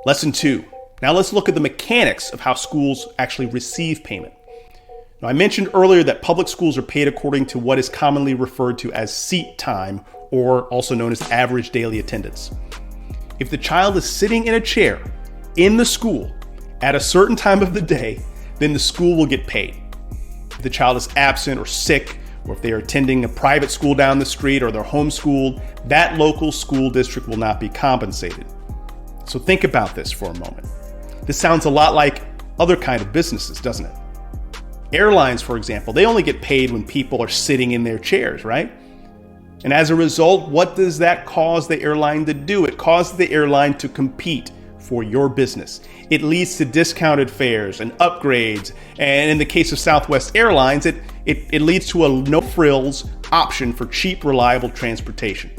Lesson 2. Now let's look at the mechanics of how schools actually receive payment. Now, I mentioned earlier that public schools are paid according to what is commonly referred to as seat time, or also known as average daily attendance. If the child is sitting in a chair in the school at a certain time of the day, then the school will get paid. If the child is absent or sick, or if they are attending a private school down the street or they're homeschooled, that local school district will not be compensated. So think about this for a moment. This sounds a lot like other kind of businesses, doesn't it? Airlines, for example, they only get paid when people are sitting in their chairs, right? And as a result, what does that cause the airline to do? It causes the airline to compete for your business. It leads to discounted fares and upgrades. And in the case of Southwest Airlines, it leads to a no-frills option for cheap, reliable transportation.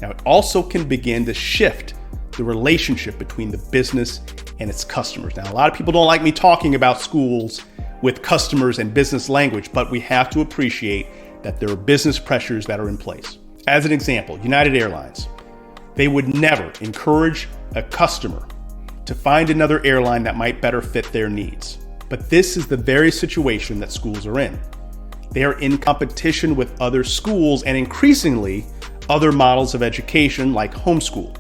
Now, it also can begin to shift the relationship between the business and its customers. Now, a lot of people don't like me talking about schools with customers and business language, but we have to appreciate that there are business pressures that are in place. As an example, United Airlines, they would never encourage a customer to find another airline that might better fit their needs. But this is the very situation that schools are in. They are in competition with other schools and increasingly other models of education like homeschool.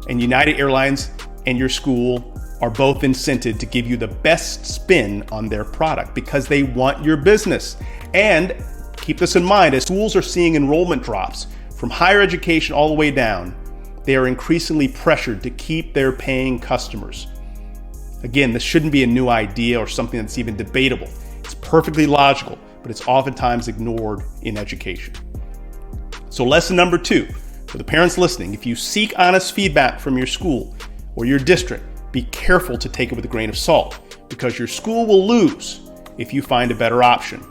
And United Airlines and your school are both incented to give you the best spin on their product because they want your business. And keep this in mind, as schools are seeing enrollment drops from higher education all the way down, they are increasingly pressured to keep their paying customers. Again, this shouldn't be a new idea or something that's even debatable. It's perfectly logical, but it's oftentimes ignored in education. So lesson number 2, for the parents listening, if you seek honest feedback from your school or your district, be careful to take it with a grain of salt because your school will lose if you find a better option.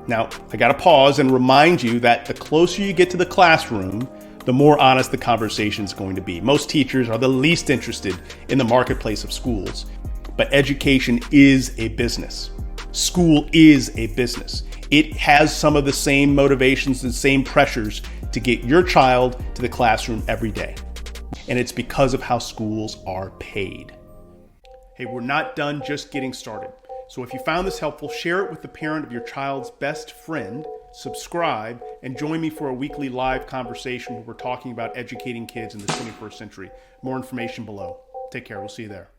Now, I gotta pause and remind you that the closer you get to the classroom, the more honest the conversation is going to be. Most teachers are the least interested in the marketplace of schools, but education is a business. School is a business. It has some of the same motivations and same pressures to get your child to the classroom every day. And it's because of how schools are paid. Hey, we're not done just getting started. So if you found this helpful, share it with the parent of your child's best friend, subscribe, and join me for a weekly live conversation where we're talking about educating kids in the 21st century. More information below. Take care. We'll see you there.